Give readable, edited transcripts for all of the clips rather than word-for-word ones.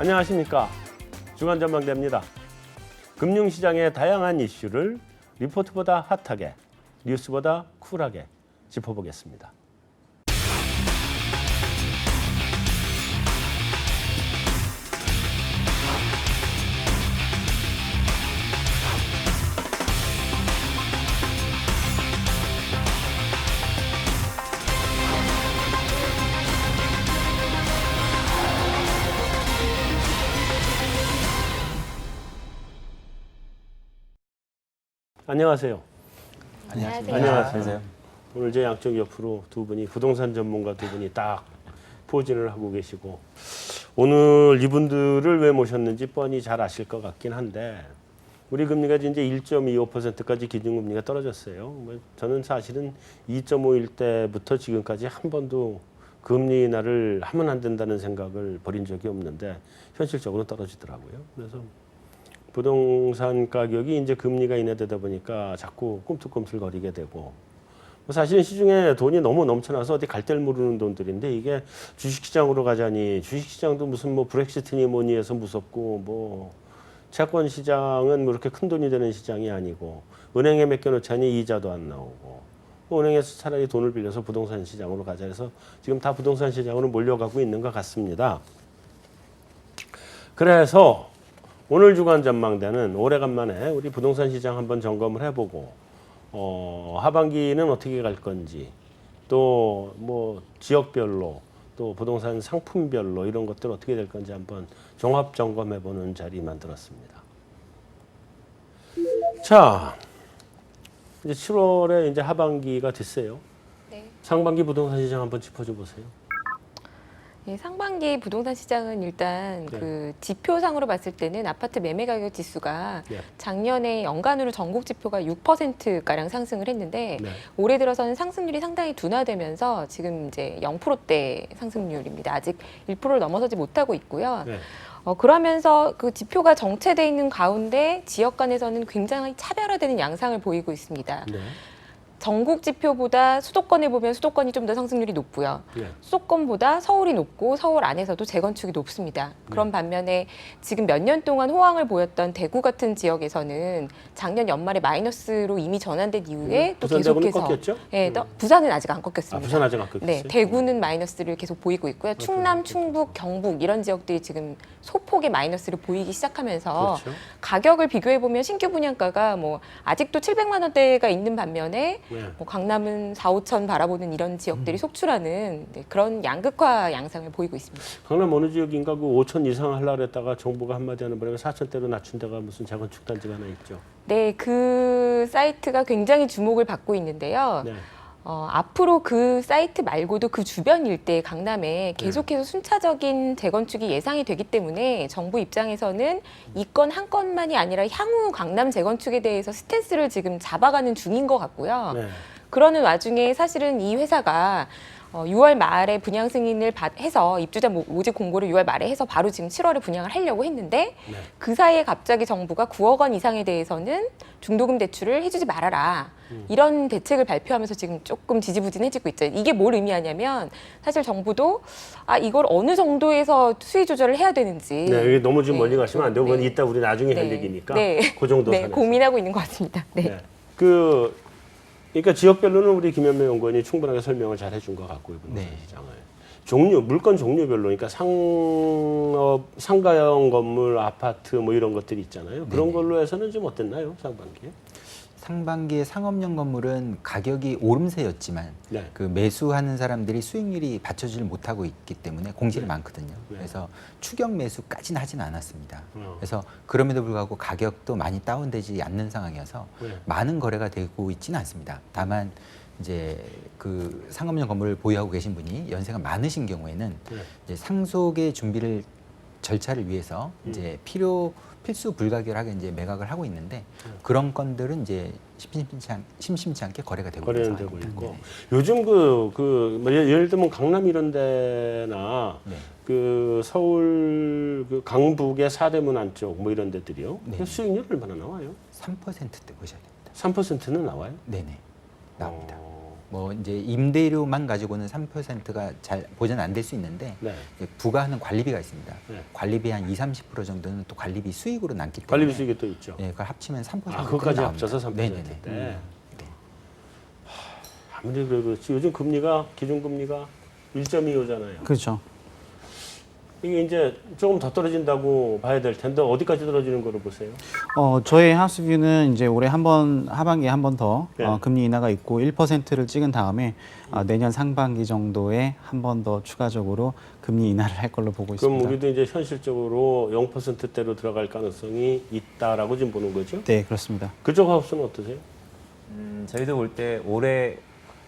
안녕하십니까. 주간전망대입니다. 금융시장의 다양한 이슈를 리포트보다 핫하게, 뉴스보다 쿨하게 짚어보겠습니다. 안녕하세요. 안녕하세요. 오늘 제 양쪽 옆으로 두 분이 부동산 전문가 두 분이 딱 포진을 하고 계시고, 오늘 이분들을 왜 모셨는지 뻔히 잘 아실 것 같긴 한데, 우리 금리가 이제 1.25%까지 기준금리가 떨어졌어요. 저는 사실은 2.5일 때부터 지금까지 한 번도 금리 인하를 하면 안 된다는 생각을 버린 적이 없는데 현실적으로 떨어지더라고요. 그래서 부동산 가격이 이제 금리가 인하되다 보니까 자꾸 꿈틀꿈틀거리게 되고, 사실은 시중에 돈이 너무 넘쳐나서 어디 갈 데를 모르는 돈들인데, 이게 주식시장으로 가자니 주식시장도 무슨 뭐 브렉시트니 뭐니 해서 무섭고, 뭐 채권 시장은 그렇게 큰 돈이 되는 시장이 아니고, 은행에 맡겨놓자니 이자도 안 나오고, 은행에서 차라리 돈을 빌려서 부동산 시장으로 가자 해서 지금 다 부동산 시장으로 몰려가고 있는 것 같습니다. 그래서 오늘 주간 전망대는 오래간만에 우리 부동산 시장 한번 점검을 해보고, 하반기는 어떻게 갈 건지, 또 뭐 지역별로, 또 부동산 상품별로 이런 것들 어떻게 될 건지 한번 종합 점검해보는 자리 만들었습니다. 자, 이제 7월에 이제 하반기가 됐어요. 네. 상반기 부동산 시장 한번 짚어줘 보세요. 예, 상반기 부동산 시장은 일단 네. 그 지표상으로 봤을 때는 아파트 매매 가격 지수가 네. 작년에 연간으로 전국 지표가 6%가량 상승을 했는데 네. 올해 들어서는 상승률이 상당히 둔화되면서 지금 이제 0%대 상승률입니다. 아직 1%를 넘어서지 못하고 있고요. 네. 그러면서 그 지표가 정체돼 있는 가운데 지역 간에서는 굉장히 차별화되는 양상을 보이고 있습니다. 네. 전국 지표보다 수도권에 보면 수도권이 좀 더 상승률이 높고요. 네. 수도권보다 서울이 높고 서울 안에서도 재건축이 높습니다. 그런 반면에 지금 몇 년 동안 호황을 보였던 대구 같은 지역에서는 작년 연말에 마이너스로 이미 전환된 이후에 또 부산 대구는 계속해서 꺾였죠? 예, 또 부산은 아직 안 꺾였습니다. 아, 부산 아직 안 꺾였어요? 네, 대구는 마이너스를 계속 보이고 있고요. 충남, 충북, 경북 이런 지역들이 지금 소폭의 마이너스를 보이기 시작하면서 그렇죠. 가격을 비교해 보면 신규 분양가가 뭐 아직도 700만 원대가 있는 반면에 네. 뭐 강남은 4, 5천 바라보는 이런 지역들이 속출하는 그런 양극화 양상을 보이고 있습니다. 강남 어느 지역인가 그 5천 이상 하려고 그랬다가 정부가 한마디 하는 바람에 4천대로 낮춘 데가 무슨 재건축 단지가 하나 있죠. 네, 그 사이트가 굉장히 주목을 받고 있는데요. 네. 앞으로 그 사이트 말고도 그 주변 일대 강남에 계속해서 순차적인 재건축이 예상이 되기 때문에 정부 입장에서는 이 건 한 건만이 아니라 향후 강남 재건축에 대해서 스탠스를 지금 잡아가는 중인 것 같고요. 네. 그러는 와중에 사실은 이 회사가 6월 말에 분양 승인을 해서 입주자 모집 공고를 6월 말에 해서 바로 지금 7월에 분양을 하려고 했는데 네. 그 사이에 갑자기 정부가 9억 원 이상에 대해서는 중도금 대출을 해주지 말아라. 이런 대책을 발표하면서 지금 조금 지지부진해지고 있죠. 이게 뭘 의미하냐면 사실 정부도 이걸 어느 정도에서 수위 조절을 해야 되는지. 네, 이게 너무 지금 멀리 가시면 안 되고, 그건 네. 이따 우리 나중에 할 네. 얘기니까 네. 그 정도 네, 선에서. 고민하고 있는 것 같습니다. 네. 네. 그러니까 지역별로는 우리 김현배 연구원이 충분하게 설명을 잘 해준 것 같고요, 부동산 네. 시장을. 물건 종류별로, 그러니까 상가형 건물, 아파트 뭐 이런 것들이 있잖아요. 그런 네네. 걸로 해서는 좀 어땠나요, 상반기에? 상반기에 상업용 건물은 가격이 오름세였지만 네. 그 매수하는 사람들이 수익률이 받쳐주지 못하고 있기 때문에 공실이 네. 많거든요. 네. 그래서 추격 매수까지는 하진 않았습니다. 어. 그래서 그럼에도 불구하고 가격도 많이 다운되지 않는 상황이어서 네. 많은 거래가 되고 있지는 않습니다. 다만 이제 그 상업용 건물을 보유하고 계신 분이 연세가 많으신 경우에는 네. 이제 상속의 준비를 절차를 위해서 이제 필수 불가결하게 이제 매각을 하고 있는데 그런 건들은 이제 심심치 않게 거래가 되고 있는 거래는 되고 상황입니다. 있고. 네. 요즘 뭐 예를 들면 강남 이런 데나 네. 그 서울 그 강북의 사대문 안쪽 뭐 이런 데들이요. 네. 그 수익률 얼마나 나와요? 3%대 보셔야 됩니다. 3%는 나와요? 네네. 나옵니다. 뭐 이제 임대료만 가지고는 3%가 잘 보전 안 될 수 있는데 네. 이제 부과하는 관리비가 있습니다. 네. 관리비 한 20-30% 정도는 또 관리비 수익으로 남기 때문에 관리비 수익이 또 있죠. 네, 그걸 합치면 3% 아, 그것까지 나옵니다. 합쳐서 3%인데. 네네네. 아무리 그렇지 요즘 금리가 기준금리가 1.25잖아요. 그렇죠. 이게 이제 조금 더 떨어진다고 봐야 될 텐데 어디까지 떨어지는 거로 보세요? 저희 하우스뷰는 이제 올해 하반기에 한 번 더 네. 금리 인하가 있고 1%를 찍은 다음에 내년 상반기 정도에 한 번 더 추가적으로 금리 인하를 할 걸로 보고 그럼 있습니다. 우리도 이제 현실적으로 0%대로 들어갈 가능성이 있다라고 지금 보는 거죠? 네, 그렇습니다. 그쪽 하우스는 어떠세요? 저희도 올 때 올해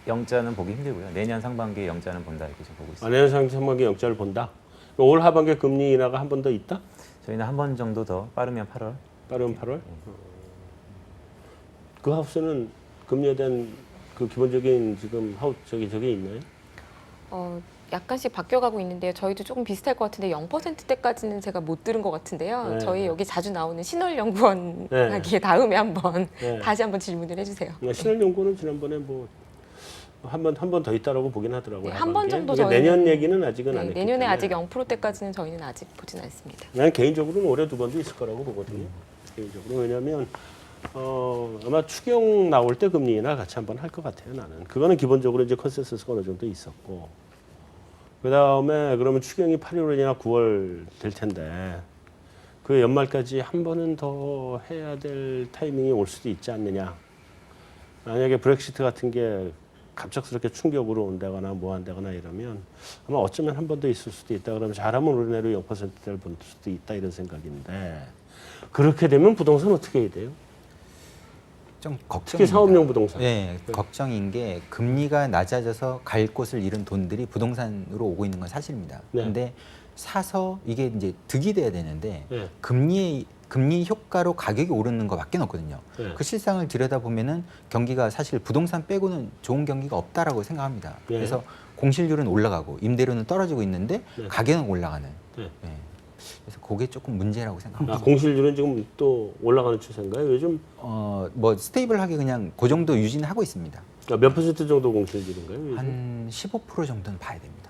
영자는 보기 힘들고요. 내년 상반기에 영자는 본다 이렇게 좀 보고 있습니다. 내년 상반기 영자를 본다. 올 하반기에 금리 인하가 한 번 더 있다? 저희는 한 번 정도 더 빠르면 8월. 빠르면 8월? 그 하우스는 금리에 대한 그 기본적인 지금 저게 있나요? 약간씩 바뀌어가고 있는데요. 저희도 조금 비슷할 것 같은데 0%대까지는 제가 못 들은 것 같은데요. 네. 저희 여기 자주 나오는 신월연구원 네. 하기에 다음에 한번 네. 다시 한번 질문을 해주세요. 신한연구는 지난번에 뭐 한 번 더 있다라고 보긴 하더라고요. 네, 한번 하반기에. 정도 그러니까 저희는- 내년 얘기는 아직은 안 네, 했기 내년에 때문에. 아직 0%대까지는 저희는 아직 보진 않습니다. 난 개인적으로는 올해 두 번도 있을 거라고 보거든요. 개인적으로 왜냐하면 아마 추경 나올 때 금리 인하 같이 한번 할 것 같아요. 나는 그거는 기본적으로 이제 컨센서스가 어느 정도 있었고 그 다음에 그러면 추경이 8월이나 9월 될 텐데 그 연말까지 한 번은 더 해야 될 타이밍이 올 수도 있지 않느냐. 만약에 브렉시트 같은 게 갑작스럽게 충격으로 온다거나 뭐 한다거나 이러면 아마 어쩌면 한 번 더 있을 수도 있다. 그러면 잘하면 우리나라로 0%대를 볼 수도 있다 이런 생각인데 그렇게 되면 부동산 어떻게 해야 돼요? 좀 특히 걱정입니다. 사업용 부동산. 네, 걱정인 게 금리가 낮아져서 갈 곳을 잃은 돈들이 부동산으로 오고 있는 건 사실입니다. 네. 그런데 사서 이게 이제 득이 돼야 되는데 네. 금리 효과로 가격이 오르는 것밖에 없거든요. 네. 그 실상을 들여다보면은 경기가 사실 부동산 빼고는 좋은 경기가 없다라고 생각합니다. 네. 그래서 공실률은 올라가고 임대료는 떨어지고 있는데 네. 가격은 올라가는. 네. 네. 그래서 그게 조금 문제라고 생각합니다. 공실률은 지금 또 올라가는 추세인가요? 요즘 뭐 스테이블하게 그냥 그 정도 유지는 하고 있습니다. 몇 퍼센트 정도 공실률인가요? 요즘? 한 15% 정도는 봐야 됩니다.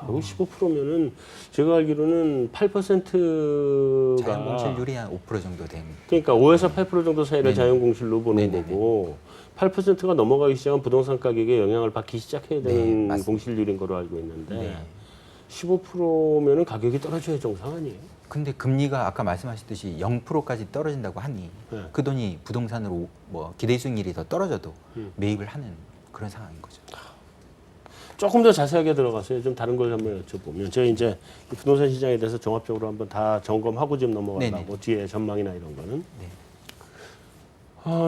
여기 15%면은 제가 알기로는 8%가 자연 공실률이 한 5% 정도 됩니다. 그러니까 5에서 8% 정도 사이를 네네. 자연 공실로 보는 네네네. 거고 8%가 넘어가기 시작하면 부동산 가격에 영향을 받기 시작해야 네, 되는 맞습니다. 공실률인 거로 알고 있는데 네. 15%면은 가격이 떨어져야 정상 아니에요? 근데 금리가 아까 말씀하셨듯이 0%까지 떨어진다고 하니 네. 그 돈이 부동산으로 뭐 기대 수익률이 더 떨어져도 매입을 하는 그런 상황인 거죠. 조금 더 자세하게 들어가서요. 좀 다른 걸 한번 여쭤보면 제가 이제 이 부동산 시장에 대해서 종합적으로 한번 다 점검하고 지금 넘어가려고 네네. 뒤에 전망이나 이런 거는 네.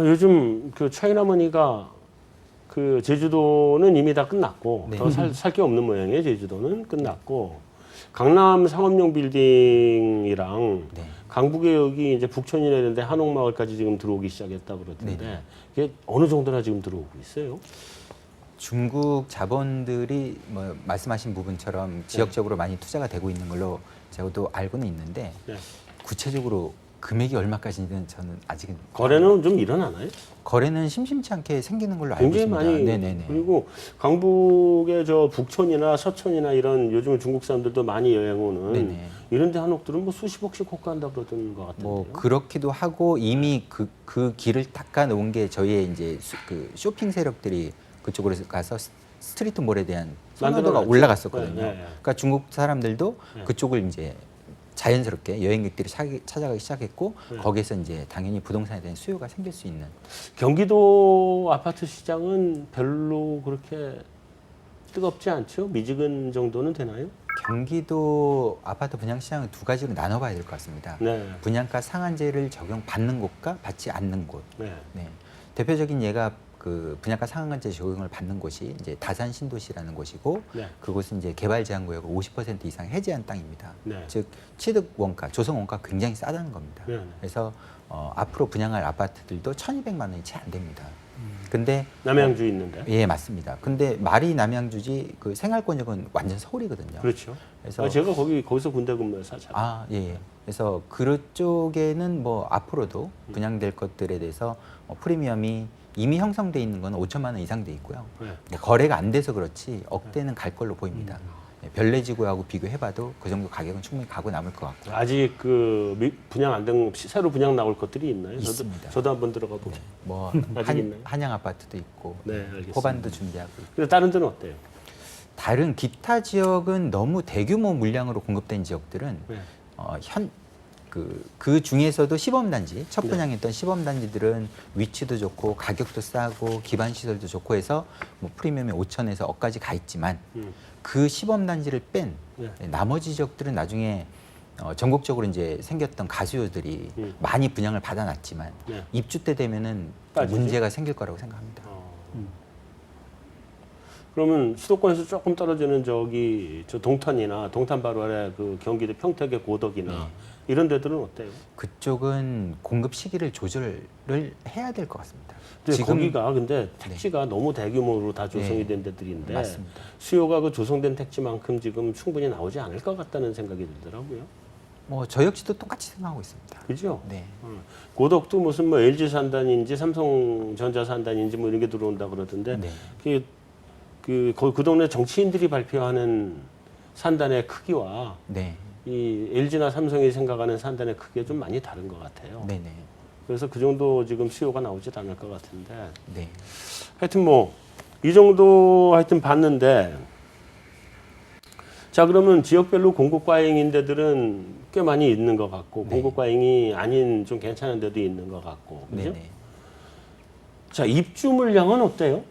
요즘 그 차이나머니가 그 제주도는 이미 다 끝났고 네. 더 살 게 없는 모양이에요. 제주도는 끝났고 강남 상업용 빌딩이랑 네. 강북에 여기 이제 북촌이나 이런데 한옥마을까지 지금 들어오기 시작했다 그러던데 네네. 이게 어느 정도나 지금 들어오고 있어요? 중국 자본들이 뭐 말씀하신 부분처럼 지역적으로 많이 투자가 되고 있는 걸로 저도 알고는 있는데 네. 구체적으로 금액이 얼마까지는 저는 아직은 거래는 좀 일어나나요? 거래는 심심치 않게 생기는 걸로 알고 굉장히 있습니다. 많이 네네네. 그리고 강북의 저 북촌이나 서촌이나 이런 요즘 중국 사람들도 많이 여행 오는 네네. 이런 데 한옥들은 뭐 수십억씩 호가한다 그러던 것 같은데요. 뭐 그렇기도 하고 이미 그 길을 닦아 놓은 게 저희의 이제 그 쇼핑 세력들이 그쪽으로 가서 스트리트몰에 대한 선호도가 만들어놨죠. 올라갔었거든요. 네, 네. 그러니까 중국 사람들도 네. 그쪽을 이제 자연스럽게 여행객들이 찾아가기 시작했고 네. 거기에서 이제 당연히 부동산에 대한 수요가 생길 수 있는. 경기도 아파트 시장은 별로 그렇게 뜨겁지 않죠? 미지근 정도는 되나요? 경기도 아파트 분양 시장은 두 가지로 나눠봐야 될 것 같습니다. 네. 분양가 상한제를 적용받는 곳과 받지 않는 곳. 네. 네. 대표적인 예가 그 분양가 상한제 적용을 받는 곳이 이제 다산 신도시라는 곳이고 네. 그곳은 이제 개발 제한 구역을 50% 이상 해제한 땅입니다. 네. 즉 취득 원가, 조성 원가 굉장히 싸다는 겁니다. 네. 그래서 앞으로 분양할 아파트들도 1,200만 원이 채 안 됩니다. 근데 남양주 있는데. 예, 맞습니다. 근데 말이 남양주지 그 생활권역은 완전 서울이거든요. 그렇죠. 그래서 제가 거기서 군대 근무해서 잘. 예. 그래서 그쪽에는 뭐 앞으로도 분양될 것들에 대해서 프리미엄이 이미 형성돼 있는 건 5천만 원 이상 돼 있고요. 네. 뭐 거래가 안 돼서 그렇지 억대는 갈 걸로 보입니다. 별내지구하고 비교해봐도 그 정도 가격은 충분히 가고 남을 것 같고. 아직 분양 안 된 새로 분양 나올 것들이 있나요? 있습니다. 저도 한번 들어가 보게. 뭐 아직 있나요? 한양 아파트도 있고 네, 알겠습니다. 호반도 준비하고 있고. 근데 다른 데는 어때요? 다른 기타 지역은 너무 대규모 물량으로 공급된 지역들은 네. 그 중에서도 시범단지 첫 네. 분양했던 시범단지들은 위치도 좋고 가격도 싸고 기반 시설도 좋고 해서 뭐 프리미엄이 5천에서 억까지 가 있지만 그 시범단지를 뺀 네. 나머지 지역들은 나중에 전국적으로 이제 생겼던 가수요들이 많이 분양을 받아놨지만 네. 입주 때 되면은 빠지죠? 문제가 생길 거라고 생각합니다. 그러면 수도권에서 조금 떨어지는 저 동탄이나 동탄 바로 아래 그 경기도 평택의 고덕이나 네. 이런 데들은 어때요? 그쪽은 공급 시기를 조절을 해야 될 것 같습니다. 근데 거기가 근데 택지가 너무 대규모로 다 조성이 네. 된 데들인데 맞습니다. 수요가 그 조성된 택지만큼 지금 충분히 나오지 않을 것 같다는 생각이 들더라고요. 뭐 저 역시도 똑같이 생각하고 있습니다. 그죠? 네. 고덕도 무슨 뭐 LG 산단인지 삼성전자 산단인지 뭐 이런 게 들어온다 그러던데 네. 그 동네 정치인들이 발표하는 산단의 크기와 네. 이 LG나 삼성이 생각하는 산단의 크기가 좀 많이 다른 것 같아요. 네네. 그래서 그 정도 지금 수요가 나오지 않을 것 같은데 네. 하여튼 뭐 이 정도 하여튼 봤는데 자 그러면 지역별로 공급 과잉인 데들은 꽤 많이 있는 것 같고 네. 공급 과잉이 아닌 좀 괜찮은 데도 있는 것 같고 그죠? 네네. 자 입주 물량은 어때요?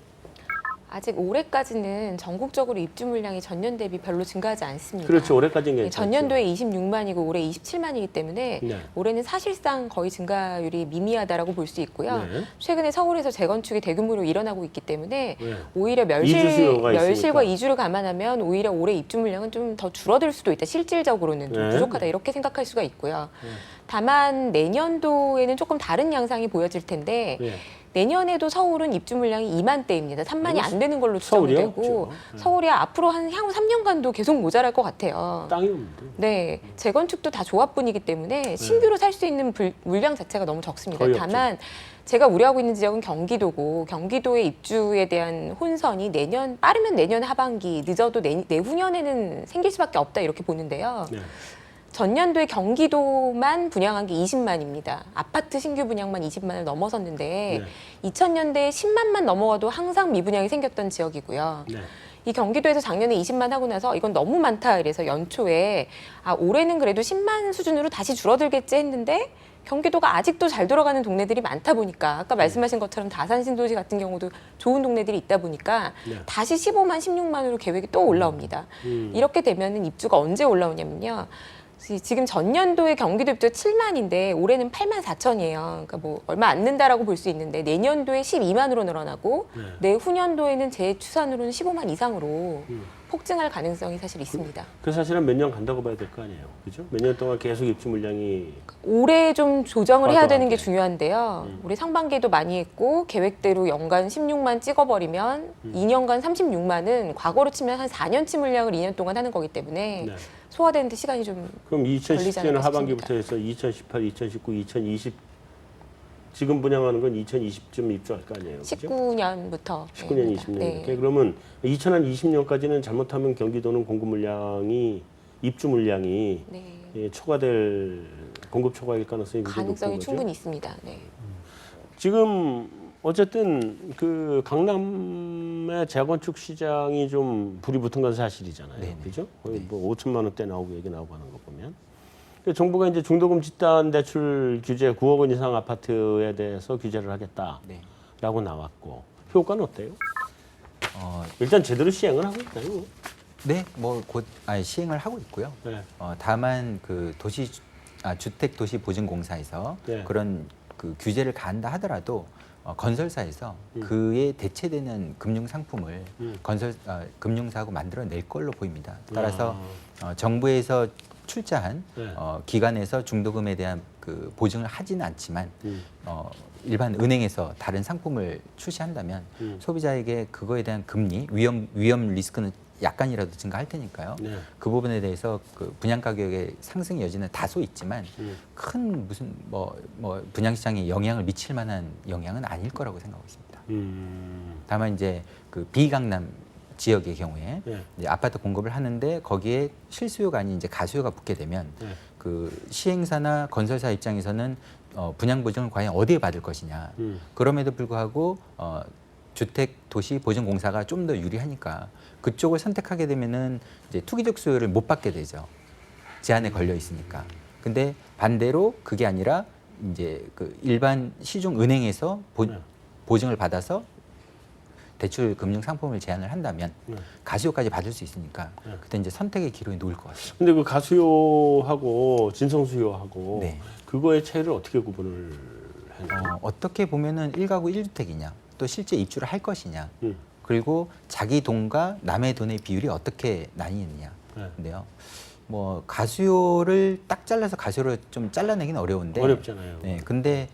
아직 올해까지는 전국적으로 입주 물량이 전년 대비 별로 증가하지 않습니다. 그렇죠. 올해까지는 네, 괜찮죠. 전년도에 26만이고 올해 27만이기 때문에 네. 올해는 사실상 거의 증가율이 미미하다라고 볼 수 있고요. 네. 최근에 서울에서 재건축이 대규모로 일어나고 있기 때문에 네. 오히려 이주 수요가 멸실과 있으니까. 이주를 감안하면 오히려 올해 입주 물량은 좀 더 줄어들 수도 있다. 실질적으로는 좀 네. 부족하다 이렇게 생각할 수가 있고요. 다만 내년도에는 조금 다른 양상이 보여질 텐데 네. 내년에도 서울은 입주 물량이 2만 대입니다. 3만이 안 되는 걸로 추정이 서울이요? 되고 없죠. 네. 서울이 앞으로 향후 3년간도 계속 모자랄 것 같아요. 땅이 없는데. 네, 재건축도 다 조합분이기 때문에 신규로 살 수 있는 물량 자체가 너무 적습니다. 거의 다만 제가 우려하고 있는 지역은 경기도고 경기도의 입주에 대한 혼선이 빠르면 내년 하반기, 늦어도 내후년에는 생길 수밖에 없다 이렇게 보는데요. 네. 전년도에 경기도만 분양한 게 20만입니다. 아파트 신규 분양만 20만을 넘어섰는데 네. 2000년대에 10만만 넘어가도 항상 미분양이 생겼던 지역이고요. 네. 이 경기도에서 작년에 20만 하고 나서 이건 너무 많다 그래서 연초에 올해는 그래도 10만 수준으로 다시 줄어들겠지 했는데 경기도가 아직도 잘 돌아가는 동네들이 많다 보니까 아까 말씀하신 것처럼 다산 신도시 같은 경우도 좋은 동네들이 있다 보니까 네. 다시 15만, 16만으로 계획이 또 올라옵니다. 이렇게 되면은 입주가 언제 올라오냐면요. 지금 전년도에 경기도 입주가 7만인데 올해는 8만 4천이에요. 그러니까 뭐 얼마 안 는다라고 볼 수 있는데 내년도에 12만으로 늘어나고 내후년도에는 제 추산으로는 15만 이상으로 폭증할 가능성이 사실 있습니다. 그 사실은 몇 년 간다고 봐야 될 거 아니에요. 그죠? 몇 년 동안 계속 입주 물량이 올해 좀 조정을 해야 되는 게 과도하게. 중요한데요. 올해 상반기에도 많이 했고 계획대로 연간 16만 찍어버리면 2년간 36만은 과거로 치면 한 4년치 물량을 2년 동안 하는 거기 때문에 네. 소화되는데 시간이 좀 그럼 걸리지 2017년 않을까 하반기부터 해서 2018, 2019, 2020 지금 분양하는 건 2020쯤 입주할 거 아니에요. 그죠? 19년부터 19년, 20년 네. 이렇게 그러면 2020년까지는 잘못하면 경기도는 공급 물량이 입주 물량이 네. 초과될 공급 초과일 가능성이 굉장히 가능성이 높은 거죠. 충분히 있습니다. 네. 지금 어쨌든 그 강남의 재건축 시장이 좀 불이 붙은 건 사실이잖아요. 네네. 그죠? 거의 뭐 5천만 원대 나오고 얘기 나오고 하는 거 보면. 그러니까 정부가 이제 중도금 집단 대출 규제 9억 원 이상 아파트에 대해서 규제를 하겠다라고 네. 나왔고 효과는 어때요? 어, 일단 제대로 시행을 하고 있나요? 네, 뭐 곧 시행을 하고 있고요. 네. 다만 그 주택도시보증공사에서 네. 그런 그 규제를 가한다 하더라도 건설사에서 그에 대체되는 금융 상품을 금융사하고 만들어낼 걸로 보입니다. 따라서 정부에서 출자한 네. 기관에서 중도금에 대한 그 보증을 하지는 않지만 일반 은행에서 다른 상품을 출시한다면 소비자에게 그거에 대한 금리 위험 리스크는 약간이라도 증가할 테니까요. 네. 그 부분에 대해서 그 분양 가격의 상승 여지는 다소 있지만 큰 무슨 뭐 분양 시장에 영향을 미칠 만한 영향은 아닐 거라고 생각하고 있습니다. 다만 이제 그 비강남 지역의 경우에 네. 이제 아파트 공급을 하는데 거기에 실수요가 아닌 이제 가수요가 붙게 되면 네. 그 시행사나 건설사 입장에서는 분양 보증을 과연 어디에 받을 것이냐. 그럼에도 불구하고 주택도시보증공사가 좀 더 유리하니까 그쪽을 선택하게 되면은 이제 투기적 수요를 못 받게 되죠. 제한에 걸려 있으니까. 근데 반대로 그게 아니라 이제 그 일반 시중 은행에서 네. 보증을 받아서 대출 금융 상품을 제한을 한다면 네. 가수요까지 받을 수 있으니까 네. 그때 이제 선택의 기로에 놓을 것 같아요. 근데 그 가수요하고 진성수요하고 네. 그거의 차이를 어떻게 구분을 해요? 어떻게 보면은 1가구 1주택이냐 또 실제 입주를 할 것이냐 음. 그리고 자기 돈과 남의 돈의 비율이 어떻게 네. 나뉘느냐인데요. 뭐 가수요를 딱 잘라서 가수요를 좀 잘라내기는 어려운데 어렵잖아요. 네, 근데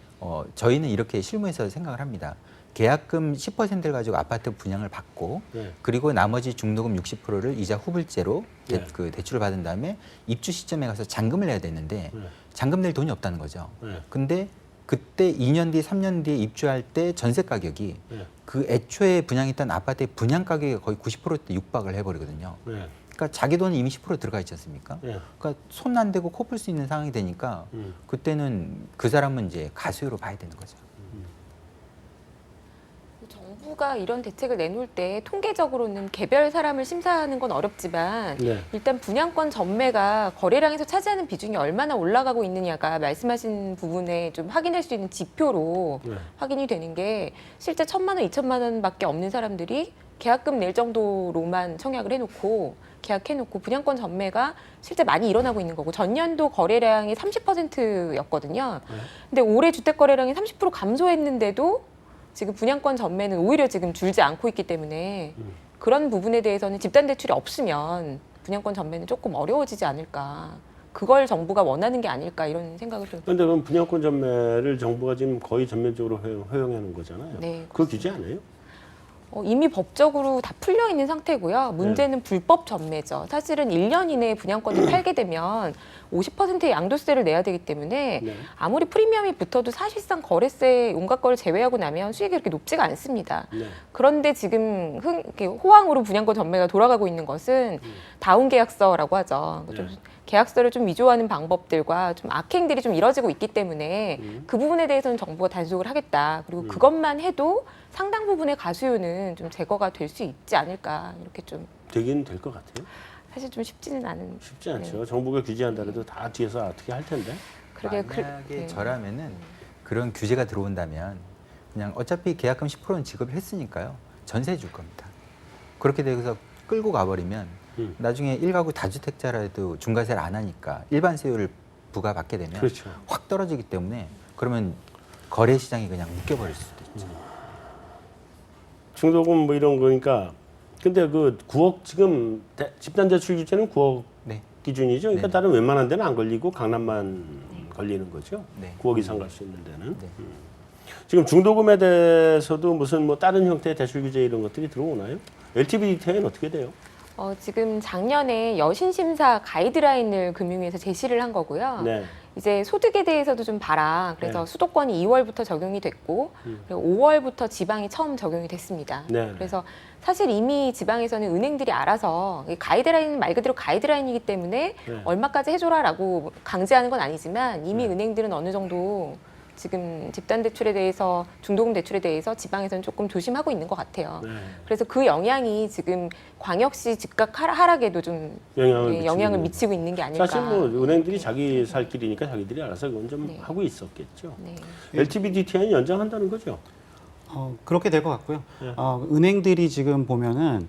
저희는 이렇게 실무에서 생각을 합니다. 계약금 10%를 가지고 아파트 분양을 받고 네. 그리고 나머지 중도금 60%를 이자 후불제로 네. 그 대출을 받은 다음에 입주 시점에 가서 잔금을 내야 되는데 네. 잔금 낼 돈이 없다는 거죠. 네. 근데 그때 2년 뒤, 3년 뒤에 입주할 때 전세 가격이 네. 그 애초에 분양했던 아파트의 분양 가격이 거의 90%대 육박을 해버리거든요. 네. 그러니까 자기 돈은 이미 10% 들어가 있지 않습니까? 네. 그러니까 손 안 대고 코 풀 수 있는 상황이 되니까 그때는 그 사람은 이제 가수요로 봐야 되는 거죠. 정부가 이런 대책을 내놓을 때 통계적으로는 개별 사람을 심사하는 건 어렵지만 네. 일단 분양권 전매가 거래량에서 차지하는 비중이 얼마나 올라가고 있느냐가 말씀하신 부분에 좀 확인할 수 있는 지표로 네. 확인이 되는 게 실제 1,000만 원, 2천만 원밖에 없는 사람들이 계약금 낼 정도로만 청약을 해놓고 계약해놓고 분양권 전매가 실제 많이 일어나고 있는 거고 전년도 거래량이 30%였거든요. 네. 근데 올해 주택 거래량이 30% 감소했는데도 지금 분양권 전매는 오히려 지금 줄지 않고 있기 때문에 그런 부분에 대해서는 집단 대출이 없으면 분양권 전매는 조금 어려워지지 않을까. 그걸 정부가 원하는 게 아닐까 이런 생각을 좀. 그런데 그럼 분양권 전매를 정부가 지금 거의 전면적으로 허용하는 거잖아요. 네, 그거 규제 안 해요? 이미 법적으로 다 풀려 있는 상태고요. 문제는 불법 전매죠. 사실은 1년 이내에 분양권을 팔게 되면 50%의 양도세를 내야 되기 때문에 네. 아무리 프리미엄이 붙어도 사실상 거래세 온갖 걸 제외하고 나면 수익이 그렇게 높지가 않습니다. 네. 그런데 지금 이렇게 호황으로 분양권 전매가 돌아가고 있는 것은 다운 계약서라고 하죠. 좀 네. 계약서를 좀 위조하는 방법들과 좀 악행들이 좀 이뤄지고 있기 때문에 그 부분에 대해서는 정부가 단속을 하겠다. 그리고 그것만 해도 상당 부분의 가수요는 좀 제거가 될 수 있지 않을까 이렇게 좀 되긴 될 것 같아요. 사실 좀 쉽지는 않은. 쉽지 않죠. 정부가 규제한다 해도 다 뒤에서 어떻게 할 텐데. 그러게 만약에 네. 저라면은 그런 규제가 들어온다면 그냥 어차피 계약금 10%는 지급을 했으니까요. 전세 줄 겁니다. 그렇게 돼서 끌고 가버리면 나중에 1가구 다주택자라도 중과세를 안 하니까 일반 세율을 부과받게 되면 그렇죠. 확 떨어지기 때문에 그러면 거래 시장이 그냥 묶여버릴 수도 있죠. 중도금 뭐 이런 거니까. 근데 그 9억 지금 집단 대출 규제는 9억 네. 기준이죠. 그러니까 네. 다른 웬만한 데는 안 걸리고 강남만 걸리는 거죠. 네. 9억 이상 갈 수 있는 데는. 네. 지금 중도금에 대해서도 무슨 뭐 다른 형태의 대출 규제 이런 것들이 들어오나요? LTV 디테일은 어떻게 돼요? 지금 작년에 여신심사 가이드라인을 금융위에서 제시를 한 거고요. 네. 이제 소득에 대해서도 좀 봐라. 그래서 네. 수도권이 2월부터 적용이 됐고 그리고 5월부터 지방이 처음 적용이 됐습니다. 네. 그래서 사실 이미 지방에서는 은행들이 알아서 이 가이드라인은 말 그대로 가이드라인이기 때문에 네. 얼마까지 해줘라라고 강제하는 건 아니지만 이미 네. 은행들은 어느 정도 지금 집단 대출에 대해서 중도금 대출에 대해서 지방에서는 조금 조심하고 있는 것 같아요. 네. 그래서 그 영향이 지금 광역시 집값 하락에도 좀 영향을 미치고 있는 게 아닐까. 사실 뭐 은행들이 자기 살 길이니까 자기들이 알아서 그건 좀 네. 하고 있었겠죠. 네. LTV DTI는 연장한다는 거죠. 그렇게 될 것 같고요. 네. 은행들이 지금 보면은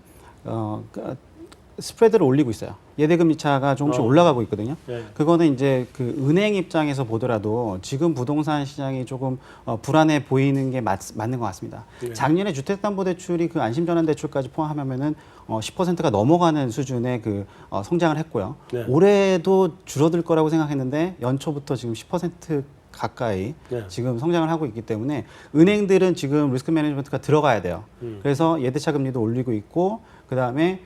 스프레드를 올리고 있어요. 예대금리 차가 조금씩 올라가고 있거든요. 네. 그거는 이제 그 은행 입장에서 보더라도 지금 부동산 시장이 조금 불안해 보이는 게 맞는 것 같습니다. 네. 작년에 주택담보대출이 그 안심전환대출까지 포함하면은 10%가 넘어가는 수준의 그 성장을 했고요. 네. 올해도 줄어들 거라고 생각했는데 연초부터 지금 10% 가까이 네. 지금 성장을 하고 있기 때문에 은행들은 지금 리스크 매니지먼트가 들어가야 돼요. 그래서 예대차 금리도 올리고 있고 그다음에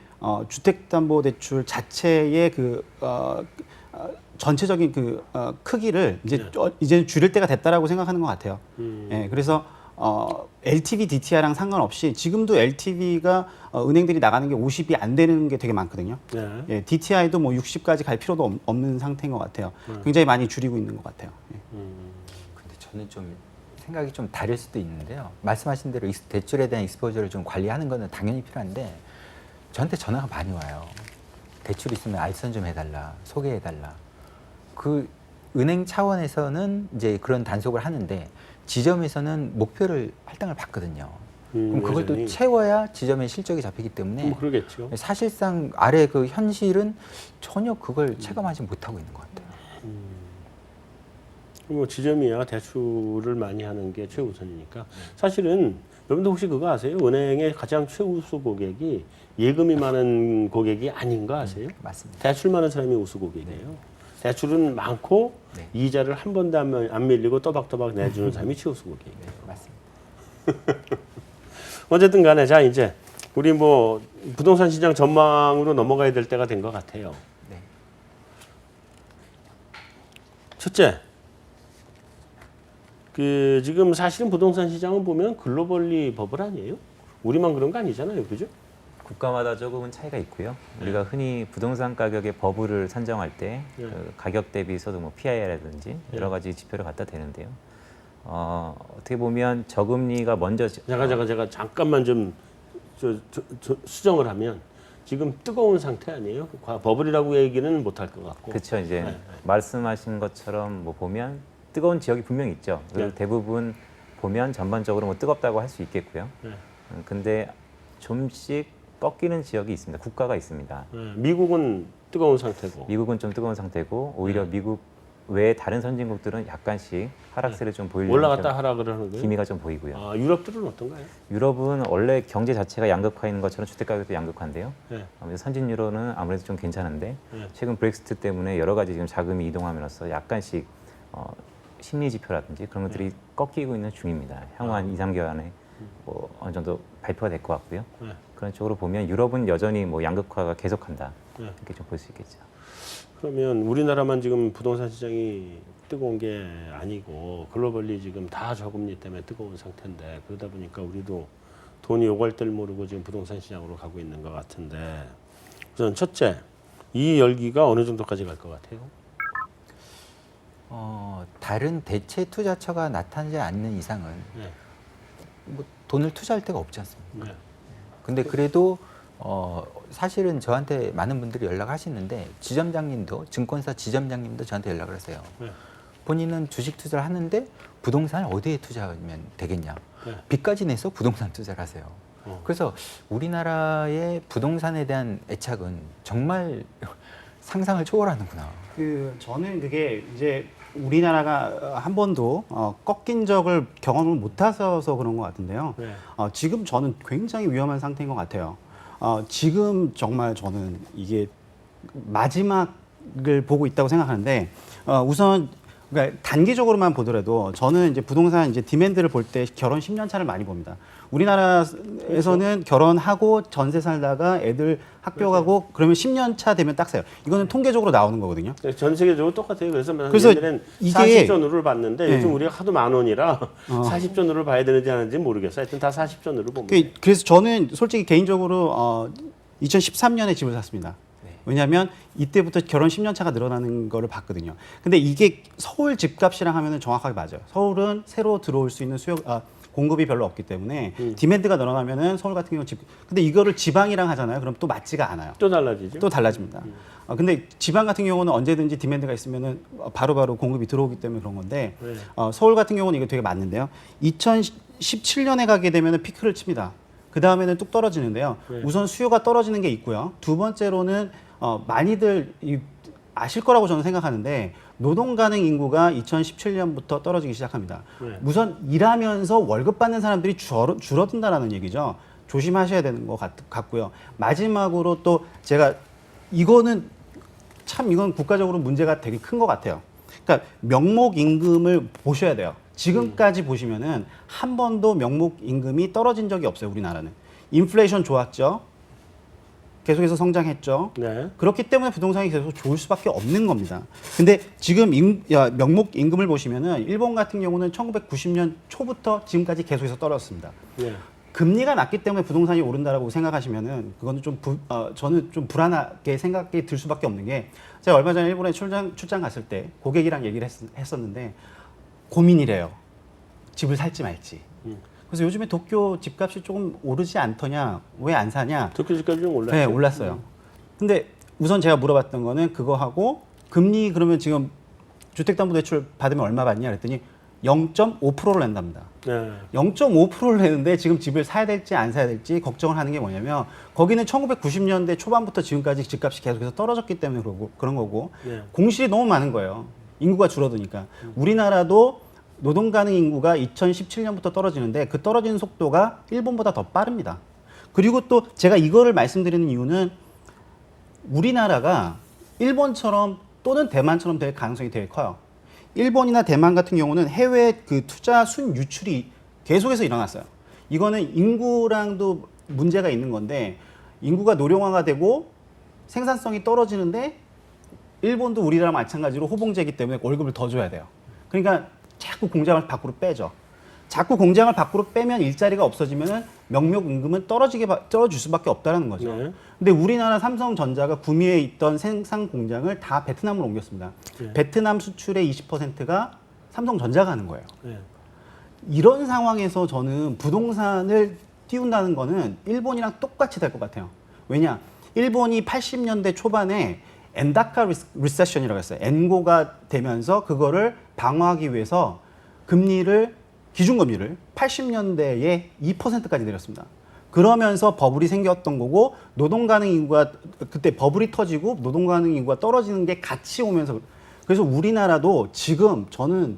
주택담보대출 자체의 전체적인 크기를 이제 줄일 때가 됐다라고 생각하는 것 같아요. 예, 그래서 LTV, DTI랑 상관없이 지금도 LTV가 은행들이 나가는 게 50이 안 되는 게 되게 많거든요. 네. 예, DTI도 뭐 60까지 갈 필요도 없는 상태인 것 같아요. 굉장히 많이 줄이고 있는 것 같아요. 예. 근데 저는 좀 생각이 좀 다를 수도 있는데요. 말씀하신 대로 대출에 대한 익스포저를 좀 관리하는 거는 당연히 필요한데 저한테 전화가 많이 와요. 대출 있으면 알선 좀 해달라, 소개해달라. 그 은행 차원에서는 이제 그런 단속을 하는데 지점에서는 목표를 할당을 받거든요. 그럼 그걸 또 여전히. 채워야 지점의 실적이 잡히기 때문에 그러겠죠. 사실상 아래 그 현실은 전혀 그걸 체감하지 못하고 있는 것 같아요. 뭐 지점이야 대출을 많이 하는 게 최우선이니까. 사실은 여러분들 혹시 그거 아세요? 은행의 가장 최우수 고객이 예금이 많은 고객이 아닌 거 아세요? 맞습니다. 대출 많은 사람이 우수 고객이에요. 대출은 많고 네. 이자를 한 번도 안 밀리고 또박또박 내주는 사람이 최우수 고객이에요. 맞습니다. 어쨌든 간에 자 이제 우리 뭐 부동산 시장 전망으로 넘어가야 될 때가 된 것 같아요. 네. 첫째, 그 지금 사실은 부동산 시장은 보면 글로벌리 버블 아니에요? 우리만 그런 거 아니잖아요, 그죠? 국가마다 조금은 차이가 있고요. 우리가 흔히 부동산 가격의 버블을 산정할 때 그 가격 대비해서도 뭐 PI라든지 여러 가지 지표를 갖다 대는데요. 어떻게 보면 저금리가 먼저 제가 잠깐만 좀 수정을 하면 지금 뜨거운 상태 아니에요? 버블이라고 얘기는 못할 것 같고. 그렇죠. 이제 네. 말씀하신 것처럼 뭐 보면 뜨거운 지역이 분명히 있죠. 그리고 네. 대부분 보면 전반적으로 뭐 뜨겁다고 할 수 있겠고요. 네. 근데 좀씩 꺾이는 지역이 있습니다. 국가가 있습니다. 미국은 뜨거운 상태고. 미국은 좀 뜨거운 상태고 오히려 미국 외 다른 선진국들은 약간씩 하락세를 좀 보이려는 올라갔다 하락을 하는 거예요? 기미가 좀 보이고요. 아, 유럽들은 어떤가요? 유럽은 원래 경제 자체가 양극화인 것처럼 주택 가격도 양극화인데요. 네. 아무래도 선진 유로는 아무래도 좀 괜찮은데 네. 최근 브렉시트 때문에 여러 가지 지금 자금이 이동하면서 약간씩 심리 지표라든지 그런 것들이 꺾이고 있는 중입니다. 향후 한 2, 3개월 안에 뭐 어느 정도 발표가 될 것 같고요. 네. 그런 쪽으로 보면 유럽은 여전히 뭐 양극화가 계속한다. 네. 이렇게 좀 볼 수 있겠죠. 그러면 우리나라만 지금 부동산 시장이 뜨거운 게 아니고 글로벌리 지금 다 저금리 때문에 뜨거운 상태인데 그러다 보니까 우리도 돈이 오갈 줄 모르고 지금 부동산 시장으로 가고 있는 것 같은데 우선 첫째, 이 열기가 어느 정도까지 갈 것 같아요? 다른 대체 투자처가 나타나지 않는 이상은 네. 뭐 돈을 투자할 데가 없지 않습니까? 네. 근데 그래도 사실은 저한테 많은 분들이 연락하시는데 지점장님도 증권사 지점장님도 저한테 연락을 하세요. 네. 본인은 주식 투자를 하는데 부동산을 어디에 투자하면 되겠냐? 네. 빚까지 내서 부동산 투자를 하세요. 그래서 우리나라의 부동산에 대한 애착은 정말 상상을 초월하는구나. 저는 그게 이제 우리나라가 한 번도 꺾인 적을 경험을 못해서 그런 것 같은데요. 네. 지금 저는 굉장히 위험한 상태인 것 같아요. 지금 정말 저는 이게 마지막을 보고 있다고 생각하는데 우선 그러니까 단기적으로만 보더라도 저는 이제 부동산 이제 디맨드를 볼 때 결혼 10년 차를 많이 봅니다. 우리나라에서는 결혼하고 전세 살다가 애들 학교 가고 그러면 10년 차 되면 딱 사요. 이거는 통계적으로 나오는 거거든요. 전 세계적으로 똑같아요. 그래서 그래서 옛날엔 이게 40조 누를 봤는데 네. 요즘 우리가 하도 만 원이라 40조 누를 봐야 되는지 안 하는지 모르겠어요. 하여튼 다 40조 누를 봅니다. 그래서 저는 솔직히 개인적으로 2013년에 집을 샀습니다. 왜냐하면 이때부터 결혼 10년 차가 늘어나는 거를 봤거든요. 근데 이게 서울 집값이랑 하면은 정확하게 맞아요. 서울은 새로 들어올 수 있는 공급이 별로 없기 때문에 디맨드가 늘어나면은 서울 같은 경우는 근데 이거를 지방이랑 하잖아요. 그럼 또 맞지가 않아요. 또 달라지죠. 또 달라집니다. 근데 지방 같은 경우는 언제든지 디맨드가 있으면은 바로바로 공급이 들어오기 때문에 그런 건데 네. 서울 같은 경우는 이게 되게 맞는데요. 2017년에 가게 되면은 피크를 칩니다. 그 다음에는 뚝 떨어지는데요. 네. 우선 수요가 떨어지는 게 있고요. 두 번째로는 많이들 아실 거라고 저는 생각하는데 노동 가능 인구가 2017년부터 떨어지기 시작합니다. 네. 우선 일하면서 월급 받는 사람들이 줄어든다라는 얘기죠. 조심하셔야 되는 것 같고요. 마지막으로 또 제가 이건 국가적으로 문제가 되게 큰 것 같아요. 그러니까 명목 임금을 보셔야 돼요. 지금까지 보시면은 한 번도 명목 임금이 떨어진 적이 없어요. 우리나라는. 인플레이션 좋았죠. 계속해서 성장했죠. 네. 그렇기 때문에 부동산이 계속 좋을 수밖에 없는 겁니다. 근데 지금 명목 임금을 보시면은 일본 같은 경우는 1990년 초부터 지금까지 계속해서 떨어졌습니다. 네. 금리가 낮기 때문에 부동산이 오른다라고 생각하시면은 그거는 좀 저는 좀 불안하게 생각이 들 수밖에 없는 게 제가 얼마 전에 일본에 출장 갔을 때 고객이랑 얘기를 했었는데 고민이래요. 집을 살지 말지. 그래서 요즘에 도쿄 집값이 조금 오르지 않더냐, 왜 안 사냐? 도쿄 집값이 좀 올랐죠. 네, 올랐어요. 근데 우선 제가 물어봤던 거는 그거하고 금리 그러면 지금 주택담보대출 받으면 얼마 받냐 그랬더니 0.5%를 낸답니다. 네. 0.5%를 내는데 지금 집을 사야 될지 안 사야 될지 걱정을 하는 게 뭐냐면 거기는 1990년대 초반부터 지금까지 집값이 계속해서 떨어졌기 때문에 그런 거고 네. 공실이 너무 많은 거예요. 인구가 줄어드니까. 우리나라도 노동 가능 인구가 2017년부터 떨어지는데 그 떨어지는 속도가 일본보다 더 빠릅니다. 그리고 또 제가 이거를 말씀드리는 이유는 우리나라가 일본처럼 또는 대만처럼 될 가능성이 되게 커요. 일본이나 대만 같은 경우는 해외 그 투자 순유출이 계속해서 일어났어요. 이거는 인구랑도 문제가 있는 건데 인구가 노령화가 되고 생산성이 떨어지는데 일본도 우리랑 마찬가지로 호봉제이기 때문에 월급을 더 줘야 돼요. 그러니까 자꾸 공장을 밖으로 빼죠. 자꾸 공장을 밖으로 빼면 일자리가 없어지면은 명목 임금은 떨어질 수밖에 없다라는 거죠. 네. 근데 우리나라 삼성전자가 구미에 있던 생산 공장을 다 베트남으로 옮겼습니다. 네. 베트남 수출의 20%가 삼성전자가 하는 거예요. 네. 이런 상황에서 저는 부동산을 띄운다는 거는 일본이랑 똑같이 될 것 같아요. 왜냐? 일본이 80년대 초반에 엔다카 리세션이라고 했어요. 엔고가 되면서 그거를 방어하기 위해서 기준금리를 80년대에 2%까지 내렸습니다. 그러면서 버블이 생겼던 거고 노동 가능 인구가 그때 버블이 터지고 노동 가능 인구가 떨어지는 게 같이 오면서 그래서 우리나라도 지금 저는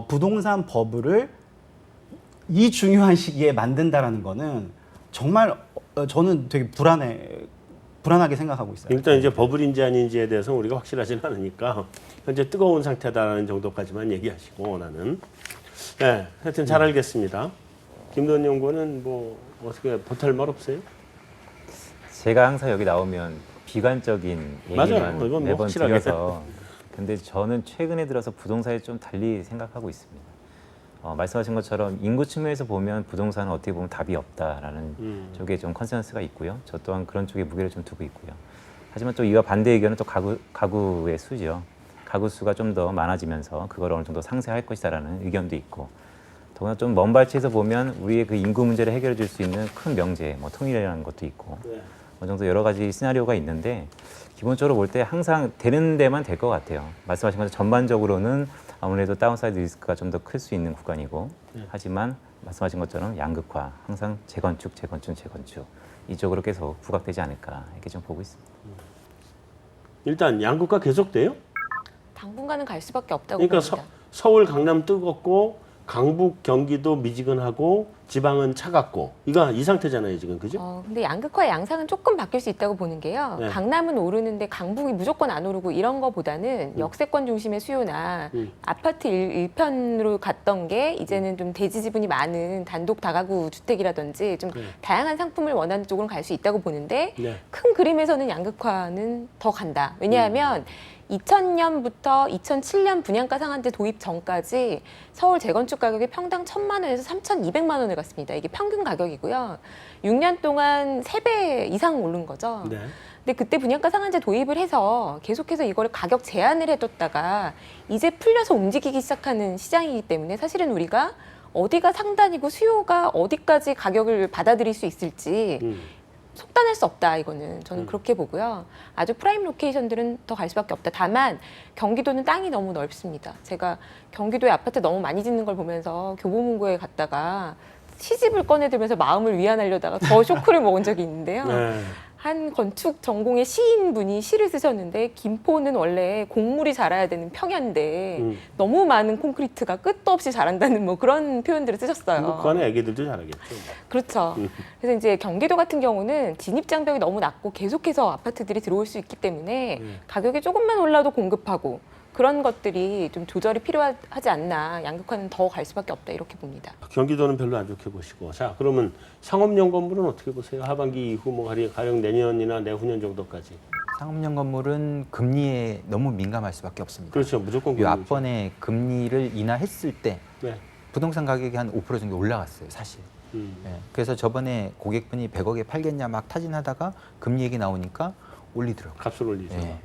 부동산 버블을 이 중요한 시기에 만든다라는 거는 정말 저는 되게 불안하게 생각하고 있어요. 일단 이제 버블인지 아닌지에 대해서 우리가 확실하지는 않으니까 현재 뜨거운 상태다라는 정도까지만 얘기하시고 나는 네, 하여튼 잘 알겠습니다. 김도원 연구원은 뭐 어떻게 보탤 말 없어요? 제가 항상 여기 나오면 비관적인 맞아요. 얘기만 이건 뭐 매번 확실하게. 드려서 근데 저는 최근에 들어서 부동산에 좀 달리 생각하고 있습니다. 말씀하신 것처럼 인구 측면에서 보면 부동산은 어떻게 보면 답이 없다라는 쪽에 좀 컨센서스가 있고요. 저 또한 그런 쪽에 무게를 좀 두고 있고요. 하지만 또 이와 반대 의견은 또 가구의 수죠. 가구 수가 좀 더 많아지면서 그걸 어느 정도 상쇄할 것이다라는 의견도 있고 더구나 좀 먼 발치에서 보면 우리의 그 인구 문제를 해결해 줄 수 있는 큰 명제, 뭐 통일이라는 것도 있고 네. 어느 정도 여러 가지 시나리오가 있는데 기본적으로 볼 때 항상 되는 데만 될 것 같아요. 말씀하신 것처럼 전반적으로는 아무래도 다운사이드 리스크가 좀 더 클 수 있는 구간이고 하지만 말씀하신 것처럼 양극화, 항상 재건축 이쪽으로 계속 부각되지 않을까 이렇게 좀 보고 있습니다. 일단 양극화 계속돼요? 당분간은 갈 수밖에 없다고 그러니까 봅니다. 서울, 강남 뜨겁고 강북, 경기도 미지근하고 지방은 차갑고 이 상태잖아요 지금 그죠? 근데 양극화의 양상은 조금 바뀔 수 있다고 보는 게요. 네. 강남은 오르는데 강북이 무조건 안 오르고 이런 거보다는 역세권 중심의 수요나 아파트 일편으로 갔던 게 이제는 좀 대지 지분이 많은 단독 다가구 주택이라든지 좀 다양한 상품을 원하는 쪽으로 갈 수 있다고 보는데 네. 큰 그림에서는 양극화는 더 간다. 왜냐하면 2000년부터 2007년 분양가 상한제 도입 전까지 서울 재건축 가격이 평당 1,000만 원에서 3,200만 원을 갔습니다. 이게 평균 가격이고요. 6년 동안 3배 이상 오른 거죠. 네. 근데 그때 분양가 상한제 도입을 해서 계속해서 이걸 가격 제한을 해뒀다가 이제 풀려서 움직이기 시작하는 시장이기 때문에 사실은 우리가 어디가 상단이고 수요가 어디까지 가격을 받아들일 수 있을지 속단할 수 없다 이거는 저는 그렇게 보고요. 아주 프라임 로케이션들은 더 갈 수밖에 없다. 다만 경기도는 땅이 너무 넓습니다. 제가 경기도에 아파트 너무 많이 짓는 걸 보면서 교보문고에 갔다가 시집을 꺼내들면서 마음을 위안하려다가 더 쇼크를 먹은 적이 있는데요. 네. 한 건축 전공의 시인분이 시를 쓰셨는데 김포는 원래 곡물이 자라야 되는 평야인데 너무 많은 콘크리트가 끝도 없이 자란다는 뭐 그런 표현들을 쓰셨어요. 뭐 그 안에 애기들도 잘하겠죠. 그렇죠. 그래서 이제 경기도 같은 경우는 진입 장벽이 너무 낮고 계속해서 아파트들이 들어올 수 있기 때문에 가격이 조금만 올라도 공급하고 그런 것들이 좀 조절이 필요하지 않나. 양극화는 더 갈 수밖에 없다 이렇게 봅니다. 경기도는 별로 안 좋게 보시고. 자, 그러면 상업용 건물은 어떻게 보세요? 하반기 이후 뭐 가령 내년이나 내후년 정도까지. 상업용 건물은 금리에 너무 민감할 수밖에 없습니다. 그렇죠. 무조건 이 금리죠. 앞번에 금리를 인하했을 때 네. 부동산 가격이 한 5% 정도 올라갔어요, 사실. 예, 그래서 저번에 고객분이 100억에 팔겠냐 막 타진하다가 금리 얘기 나오니까 올리더라고요. 값을 올리죠. 예.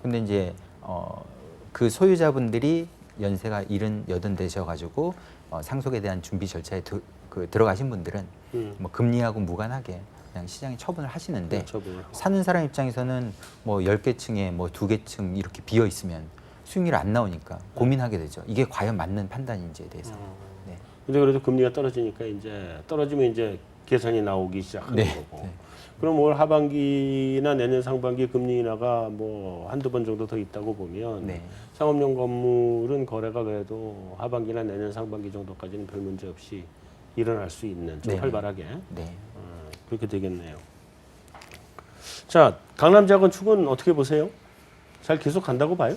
근데 이제 그 소유자분들이 연세가 70, 80 되셔가지고 상속에 대한 준비 절차에 들어가신 분들은 뭐 금리하고 무관하게 그냥 시장에 처분을 하시는데 그렇죠. 사는 사람 입장에서는 뭐 10개 층에 뭐 2개 층 이렇게 비어 있으면 수익률이 안 나오니까 고민하게 되죠. 이게 과연 맞는 판단인지에 대해서. 네. 근데 그래도 금리가 떨어지니까 이제 떨어지면 이제 계산이 나오기 시작하는 네. 거고. 네. 그럼 올 하반기나 내년 상반기 금리 인하가 뭐 한두 번 정도 더 있다고 보면 네. 상업용 건물은 거래가 그래도 하반기나 내년 상반기 정도까지는 별 문제 없이 일어날 수 있는 좀 네. 활발하게 네. 그렇게 되겠네요. 자, 강남 재건축은 어떻게 보세요? 잘 계속 간다고 봐요?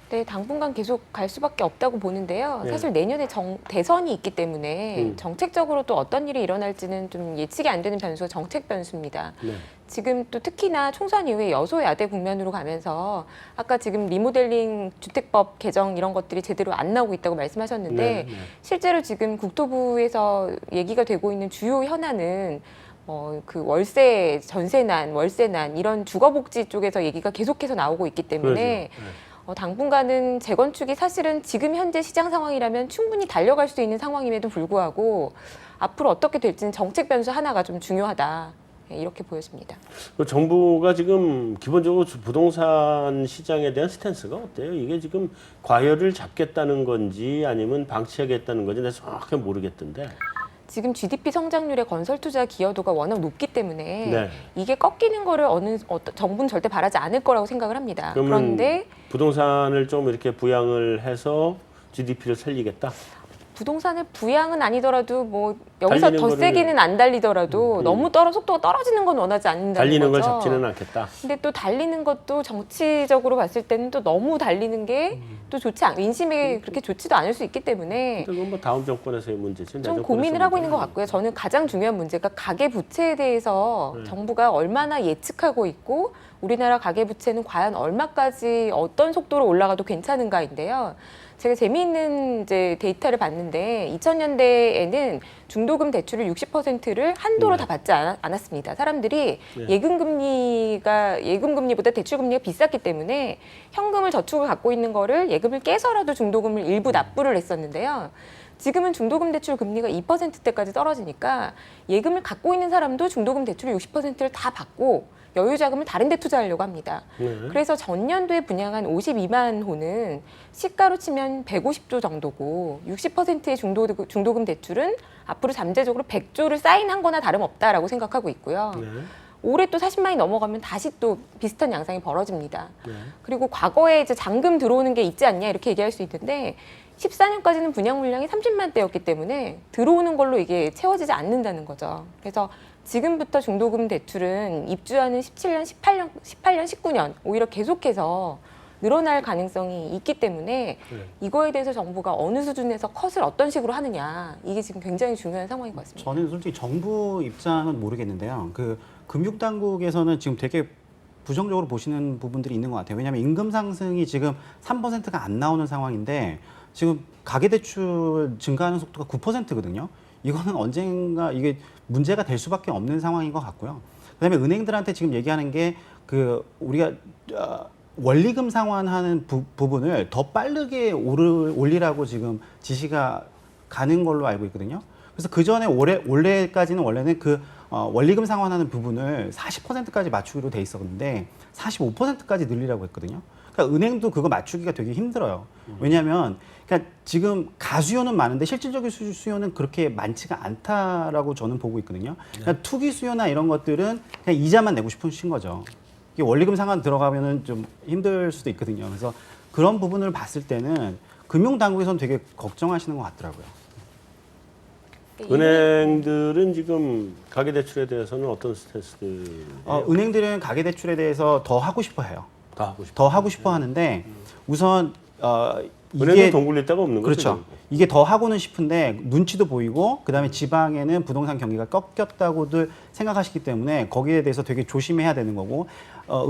네, 당분간 계속 갈 수밖에 없다고 보는데요. 네. 사실 내년에 대선이 있기 때문에 정책적으로 또 어떤 일이 일어날지는 좀 예측이 안 되는 변수가 정책 변수입니다. 네. 지금 또 특히나 총선 이후에 여소야대 국면으로 가면서 아까 지금 리모델링 주택법 개정 이런 것들이 제대로 안 나오고 있다고 말씀하셨는데 네, 네. 실제로 지금 국토부에서 얘기가 되고 있는 주요 현안은 그 월세 전세난, 월세난 이런 주거복지 쪽에서 얘기가 계속해서 나오고 있기 때문에 그러죠. 네. 당분간은 재건축이 사실은 지금 현재 시장 상황이라면 충분히 달려갈 수 있는 상황임에도 불구하고 앞으로 어떻게 될지는 정책 변수 하나가 좀 중요하다. 이렇게 보여집니다. 그 정부가 지금 기본적으로 부동산 시장에 대한 스탠스가 어때요? 이게 지금 과열을 잡겠다는 건지 아니면 방치하겠다는 건지 내가 정확히 모르겠던데. 지금 GDP 성장률의 건설 투자 기여도가 워낙 높기 때문에 네. 이게 꺾이는 거를 정부는 절대 바라지 않을 거라고 생각을 합니다. 그러면 그런데 부동산을 좀 이렇게 부양을 해서 GDP를 살리겠다. 부동산의 부양은 아니더라도 뭐 여기서 달리는 더 거를- 세게는 안 달리더라도 너무 속도가 떨어지는 건 원하지 않는다는 달리는 걸 거죠. 잡지는 않겠다. 근데 또 달리는 것도 정치적으로 봤을 때는 또 너무 달리는 게 또 인심에 그렇게 좋지도 않을 수 있기 때문에 근데 그건 뭐 다음 정권에서의 문제지. 내 좀 정권에서 고민을 하고 있는 것 문제는 같고요. 저는 가장 중요한 문제가 가계 부채에 대해서 정부가 얼마나 예측하고 있고 우리나라 가계 부채는 과연 얼마까지 어떤 속도로 올라가도 괜찮은가인데요. 제가 재미있는 이제 데이터를 봤는데 2000년대에는 중도금 대출을 60%를 한도로 다 받지 않았습니다. 사람들이 예금금리보다 대출금리가 비쌌기 때문에 현금을 저축을 갖고 있는 거를 예금을 깨서라도 중도금을 일부 납부를 했었는데요. 지금은 중도금 대출 금리가 2%대까지 떨어지니까 예금을 갖고 있는 사람도 중도금 대출을 60%를 다 받고 여유 자금을 다른 데 투자하려고 합니다. 그래서 전년도에 분양한 52만 호는 시가로 치면 150조 정도고 60%의 중도금 대출은 앞으로 잠재적으로 100조를 사인한 거나 다름없다라고 생각하고 있고요. 올해 또 40만이 넘어가면 다시 또 비슷한 양상이 벌어집니다. 그리고 과거에 이제 잔금 들어오는 게 있지 않냐 이렇게 얘기할 수 있는데 14년까지는 분양 물량이 30만 대였기 때문에 들어오는 걸로 이게 채워지지 않는다는 거죠. 그래서 지금부터 중도금 대출은 입주하는 17년, 18년, 19년 오히려 계속해서 늘어날 가능성이 있기 때문에 이거에 대해서 정부가 어느 수준에서 컷을 어떤 식으로 하느냐 이게 지금 굉장히 중요한 상황인 것 같습니다. 저는 솔직히 정부 입장은 모르겠는데요. 그 금융당국에서는 지금 되게 부정적으로 보시는 부분들이 있는 것 같아요. 왜냐하면 임금 상승이 지금 3%가 안 나오는 상황인데 지금 가계대출 증가하는 속도가 9%거든요. 이거는 언젠가 이게 문제가 될 수밖에 없는 상황인 것 같고요. 그다음에 은행들한테 지금 얘기하는 게 그 우리가 원리금 상환하는 부분을 더 빠르게 올리라고 지금 지시가 가는 걸로 알고 있거든요. 그래서 그 전에 올해까지는 원래는 그 원리금 상환하는 부분을 40%까지 맞추기로 돼 있었는데 45%까지 늘리라고 했거든요. 그러니까 은행도 그거 맞추기가 되게 힘들어요. 왜냐하면 그러니까 지금 가수요는 많은데 실질적인 수요는 그렇게 많지가 않다라고 저는 보고 있거든요. 그러니까 투기 수요나 이런 것들은 그냥 이자만 내고 싶으신 거죠. 이게 원리금 상환 들어가면은 좀 힘들 수도 있거든요. 그래서 그런 부분을 봤을 때는 금융당국에서는 되게 걱정하시는 것 같더라고요. 은행들은 지금 가계대출에 대해서는 어떤 스탠스들? 은행들은 가계대출에 대해서 더 하고 싶어 해요. 다 하고 싶어. 더 하고 싶어 하는데 우선 은행은 이게 돈 굴릴 데가 없는 거죠. 그렇죠. 이게 더 하고는 싶은데 눈치도 보이고 그다음에 지방에는 부동산 경기가 꺾였다고들 생각하시기 때문에 거기에 대해서 되게 조심해야 되는 거고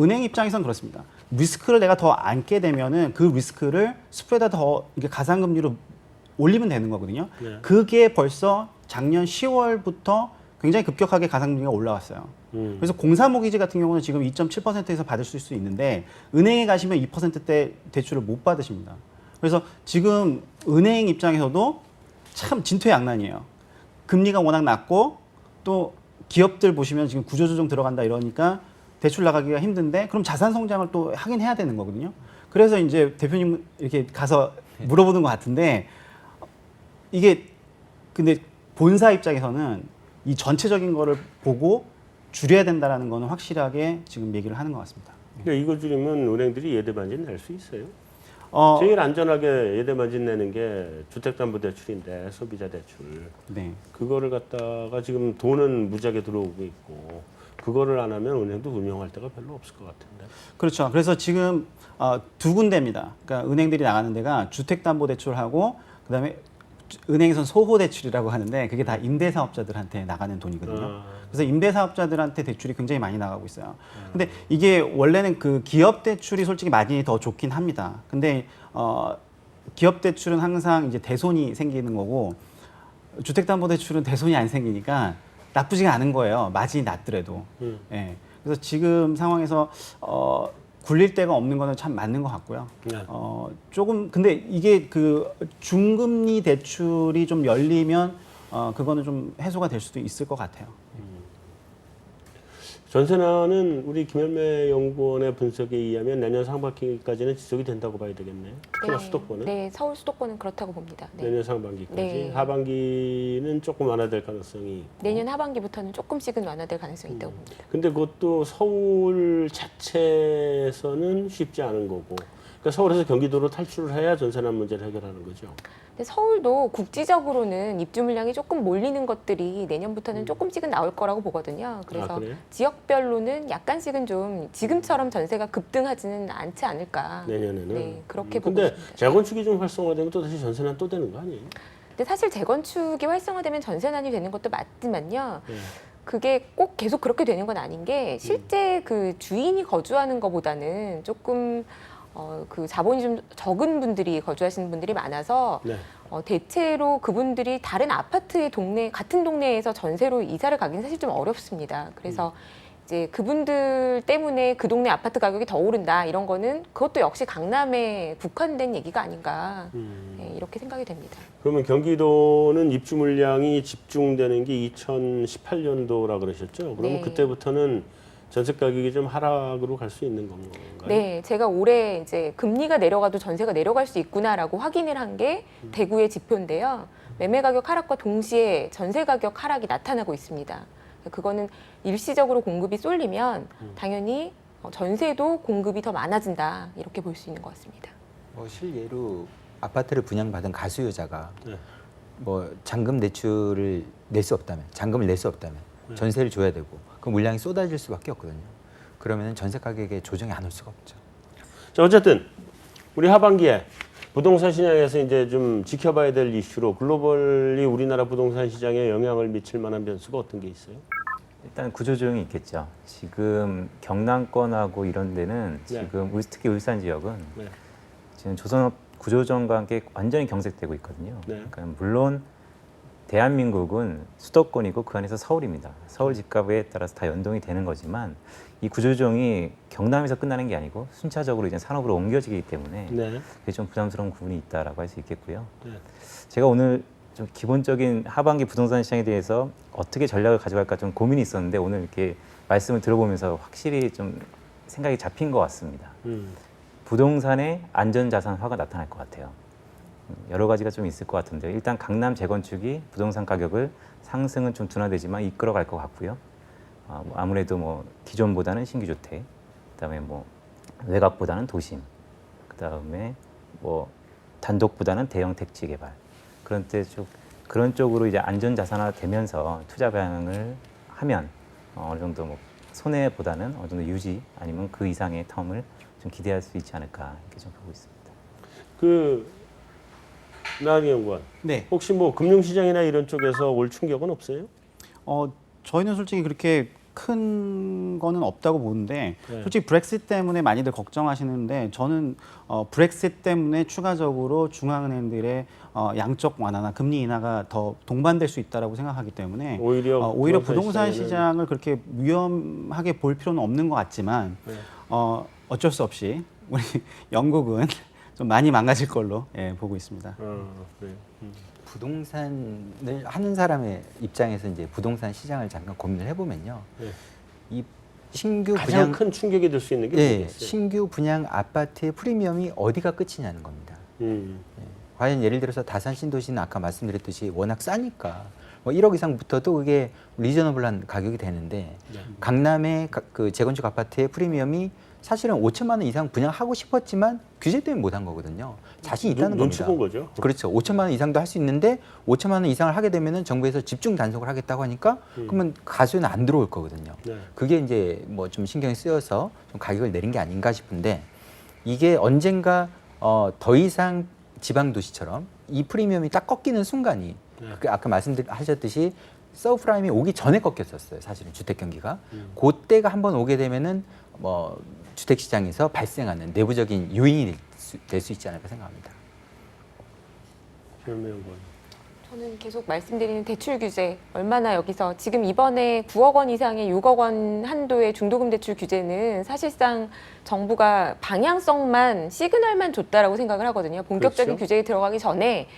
은행 입장에서는 그렇습니다. 리스크를 내가 더 안게 되면은 그 리스크를 스프레드 더 이게 가상금리로 올리면 되는 거거든요. 네. 그게 벌써 작년 10월부터 굉장히 급격하게 가상금리가 올라왔어요. 그래서 공사모기지 같은 경우는 지금 2.7%에서 받을 수 있는데 은행에 가시면 2%대 대출을 못 받으십니다. 그래서 지금 은행 입장에서도 참 진퇴양난이에요. 금리가 워낙 낮고 또 기업들 보시면 지금 구조조정 들어간다 이러니까 대출 나가기가 힘든데 그럼 자산 성장을 또 하긴 해야 되는 거거든요. 그래서 이제 대표님 이렇게 가서 물어보는 것 같은데 이게 근데 본사 입장에서는 이 전체적인 거를 보고 줄여야 된다라는 거는 확실하게 지금 얘기를 하는 것 같습니다. 그러니까 이거 줄이면 은행들이 예대반진 낼 수 있어요. 어, 제일 안전하게 예대반진 내는 게 주택담보대출인데 소비자 대출. 네. 그거를 갖다가 지금 돈은 무지하게 들어오고 있고 그거를 안 하면 은행도 운영할 데가 별로 없을 것 같은데. 그렇죠. 그래서 지금 두 군데입니다. 그러니까 은행들이 나가는 데가 주택담보대출하고 그다음에 은행에서는 소호대출이라고 하는데 그게 다 임대사업자들한테 나가는 돈이거든요. 그래서 임대사업자들한테 대출이 굉장히 많이 나가고 있어요. 근데 이게 원래는 그 기업 대출이 솔직히 많이 더 좋긴 합니다. 근데 기업 대출은 항상 이제 대손이 생기는 거고 주택담보대출은 대손이 안 생기니까 나쁘지가 않은 거예요. 마진이 낮더라도. 예. 그래서 지금 상황에서 굴릴 데가 없는 거는 참 맞는 것 같고요. 네. 조금 근데 이게 그 중금리 대출이 좀 열리면 그거는 좀 해소가 될 수도 있을 것 같아요. 전세난은 우리 김현매 연구원의 분석에 의하면 내년 상반기까지는 지속이 된다고 봐야 되겠네요. 특히나 수도권은. 네, 서울 수도권은 그렇다고 봅니다. 네. 내년 상반기까지. 네. 하반기는 조금 완화될 가능성이 있고. 내년 하반기부터는 조금씩은 완화될 가능성이 있다고 봅니다. 근데 그것도 서울 자체에서는 쉽지 않은 거고. 그러니까 서울에서 경기도로 탈출을 해야 전세난 문제를 해결하는 거죠. 근데 서울도 국지적으로는 입주 물량이 조금 몰리는 것들이 내년부터는 조금씩은 나올 거라고 보거든요. 그래서 그래요? 지역별로는 약간씩은 좀 지금처럼 전세가 급등하지는 않지 않을까. 내년에는. 네, 그렇게 보고 근데 있습니다. 재건축이 좀 활성화되면 또 다시 전세난 또 되는 거 아니에요? 근데 사실 재건축이 활성화되면 전세난이 되는 것도 맞지만요. 네. 그게 꼭 계속 그렇게 되는 건 아닌 게 실제 그 주인이 거주하는 것보다는 조금 그 자본이 좀 적은 분들이 거주하시는 분들이 많아서 네. 대체로 그분들이 다른 아파트의 동네 같은 동네에서 전세로 이사를 가기는 사실 좀 어렵습니다. 그래서 이제 그분들 때문에 그 동네 아파트 가격이 더 오른다 이런 거는 그것도 역시 강남에 국한된 얘기가 아닌가 네, 이렇게 생각이 됩니다. 그러면 경기도는 입주 물량이 집중되는 게 2018년도라 그러셨죠? 그러면 네. 그때부터는 전세 가격이 좀 하락으로 갈 수 있는 건가요? 네, 제가 올해 이제 금리가 내려가도 전세가 내려갈 수 있구나라고 확인을 한 게 대구의 지표인데요. 매매 가격 하락과 동시에 전세 가격 하락이 나타나고 있습니다. 그거는 일시적으로 공급이 쏠리면 당연히 전세도 공급이 더 많아진다 이렇게 볼 수 있는 것 같습니다. 뭐 실예로 아파트를 분양받은 가수요자가 네. 뭐 잔금 대출을 낼 수 없다면, 잔금을 낼 수 없다면 전세를 줘야 되고 그 물량이 쏟아질 수밖에 없거든요. 그러면 전세 가격에 조정이 안 올 수가 없죠. 자, 어쨌든 우리 하반기에 부동산 시장에서 이제 좀 지켜봐야 될 이슈로 글로벌리 우리나라 부동산 시장에 영향을 미칠 만한 변수가 어떤 게 있어요? 일단 구조조정이 있겠죠. 지금 경남권하고 이런 데는 네. 지금 특히 울산 지역은 네. 지금 조선업 구조조정과 함께 완전히 경색되고 있거든요. 네. 그러니까 물론 대한민국은 수도권이고 그 안에서 서울입니다. 서울 집값에 따라서 다 연동이 되는 거지만 이 구조조정이 경남에서 끝나는 게 아니고 순차적으로 이제 산업으로 옮겨지기 때문에 네. 그게 좀 부담스러운 부분이 있다라고 할 수 있겠고요. 네. 제가 오늘 좀 기본적인 하반기 부동산 시장에 대해서 어떻게 전략을 가져갈까 좀 고민이 있었는데 오늘 이렇게 말씀을 들어보면서 확실히 좀 생각이 잡힌 것 같습니다. 부동산의 안전자산화가 나타날 것 같아요. 여러 가지가 좀 있을 것 같은데요. 일단 강남 재건축이 부동산 가격을 상승은 좀 둔화되지만 이끌어갈 것 같고요. 아무래도 뭐 기존보다는 신규 주택, 그다음에 뭐 외곽보다는 도심, 그다음에 뭐 단독보다는 대형 택지 개발 그런 쪽으로 이제 안전 자산화 되면서 투자 방향을 하면 어느 정도 뭐 손해보다는 어느 정도 유지 아니면 그 이상의 텀을 좀 기대할 수 있지 않을까 이렇게 좀 보고 있습니다. 그 나은희 연구원, 네. 혹시 뭐 금융시장이나 이런 쪽에서 올 충격은 없어요? 저희는 솔직히 그렇게 큰 거는 없다고 보는데 네. 솔직히 브렉시트 때문에 많이들 걱정하시는데 저는 브렉시트 때문에 추가적으로 중앙은행들의 양적 완화나 금리 인하가 더 동반될 수 있다라고 생각하기 때문에 오히려 부동산 시장에는- 시장을 그렇게 위험하게 볼 필요는 없는 것 같지만 네. 어쩔 수 없이 우리 영국은 좀 많이 망가질 걸로 보고 있습니다. 그래요. 부동산을 하는 사람의 입장에서 이제 부동산 시장을 잠깐 고민을 해보면요. 네. 이 신규 가장 분양 큰 충격이 될 수 있는 게 예, 뭐겠어요? 신규 분양 아파트의 프리미엄이 어디가 끝이냐는 겁니다. 과연 예를 들어서 다산 신도시는 아까 말씀드렸듯이 워낙 싸니까 뭐 1억 이상부터도 그게 리저너블한 가격이 되는데 네. 강남의 그 재건축 아파트의 프리미엄이 사실은 5천만 원 이상 분양하고 싶었지만 규제 때문에 못 한 거거든요. 자신 있다는 눈치 겁니다. 본 거죠. 그렇죠. 5천만 원 이상도 할 수 있는데 5천만 원 이상을 하게 되면은 정부에서 집중 단속을 하겠다고 하니까 그러면 가수는 안 들어올 거거든요. 네. 그게 이제 뭐 좀 신경이 쓰여서 좀 가격을 내린 게 아닌가 싶은데 이게 언젠가 더 이상 지방 도시처럼 이 프리미엄이 딱 꺾이는 순간이 그 아까 말씀하셨듯이 서브프라임이 오기 전에 꺾였었어요. 사실은 주택 경기가 그때가 한번 오게 되면은 뭐 주택 시장에서 발생하는 내부적인 요인이 될 수 있지 않을까 생각합니다. 최현미 연구원. 저는 계속 말씀드리는 대출 규제 얼마나 여기서 지금 이번에 9억 원 이상의 6억 원 한도의 중도금 대출 규제는 사실상 정부가 방향성만 시그널만 줬다라고 생각을 하거든요. 본격적인 그렇죠. 규제에 들어가기 전에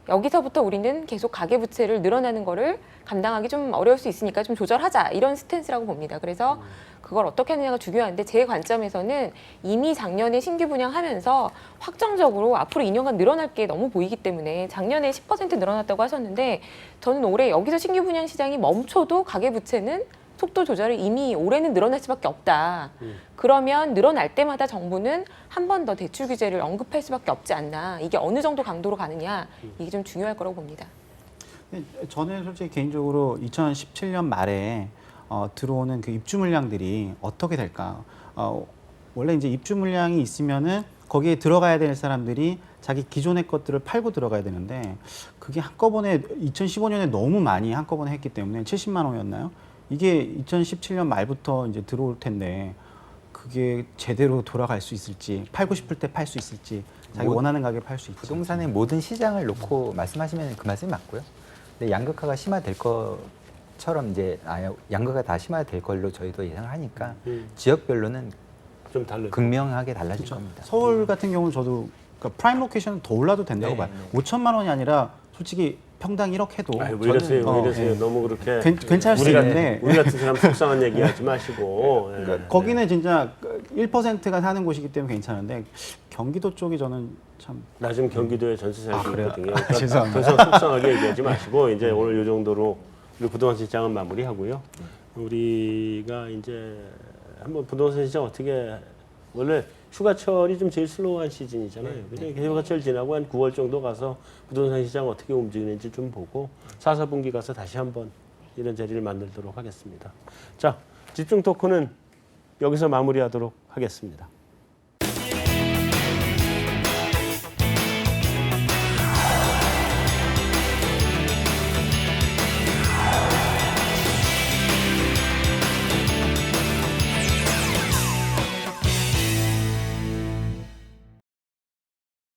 여기서부터 우리는 계속 가계부채를 늘어나는 거를 감당하기 좀 어려울 수 있으니까 좀 조절하자 이런 스탠스라고 봅니다. 그래서 그걸 어떻게 하느냐가 중요한데 제 관점에서는 이미 작년에 신규 분양하면서 확정적으로 앞으로 2년간 늘어날 게 너무 보이기 때문에 작년에 10% 늘어났다고 하셨는데 저는 올해 여기서 신규 분양 시장이 멈춰도 가계부채는 속도 조절을 이미 올해는 늘어날 수밖에 없다. 그러면 늘어날 때마다 정부는 한 번 더 대출 규제를 언급할 수밖에 없지 않나. 이게 어느 정도 강도로 가느냐. 이게 좀 중요할 거라고 봅니다. 저는 솔직히 개인적으로 2017년 말에 들어오는 그 입주 물량들이 어떻게 될까? 원래 이제 입주 물량이 있으면은 거기에 들어가야 될 사람들이 자기 기존의 것들을 팔고 들어가야 되는데 그게 한꺼번에 2015년에 너무 많이 한꺼번에 했기 때문에 70만 원이었나요? 이게 2017년 말부터 이제 들어올 텐데 그게 제대로 돌아갈 수 있을지 팔고 싶을 때 팔 수 있을지 자기 원하는 가격에 팔 수 있을지 부동산의 모든 시장을 놓고 말씀하시면 그 말씀이 맞고요. 근데 양극화가 심화될 것처럼 이제 양극화가 다 심화될 걸로 저희도 예상을 하니까 지역별로는 좀 달라요. 극명하게 달라질 겁니다. 서울 같은 경우는 저도 그러니까 프라임 로케이션은 더 올라도 된다고 네, 봐요. 네. 5천만 원이 아니라 솔직히 평당 1억 해도 아유, 왜 이러세요? 저는, 왜 이러세요? 예. 너무 그렇게 괜찮을 수 있는데 우리 같은 사람 속상한 얘기하지 마시고. 예. 그러니까 거기는 진짜 1%가 사는 곳이기 때문에 괜찮은데 경기도 쪽이 저는 참 나 지금 경기도에 전세 살고 그래요? 있거든요. 죄송합니다. 더 이상 속상하게 얘기하지 마시고 이제 오늘 이 정도로 우리 부동산 시장은 마무리하고요. 우리가 이제 한번 부동산 시장 어떻게 원래 휴가철이 좀 제일 슬로우한 시즌이잖아요. 그죠? 휴가철 지나고 한 9월 정도 가서 부동산 시장 어떻게 움직이는지 좀 보고 4, 4분기 가서 다시 한번 이런 자리를 만들도록 하겠습니다. 자, 집중 토크는 여기서 마무리하도록 하겠습니다.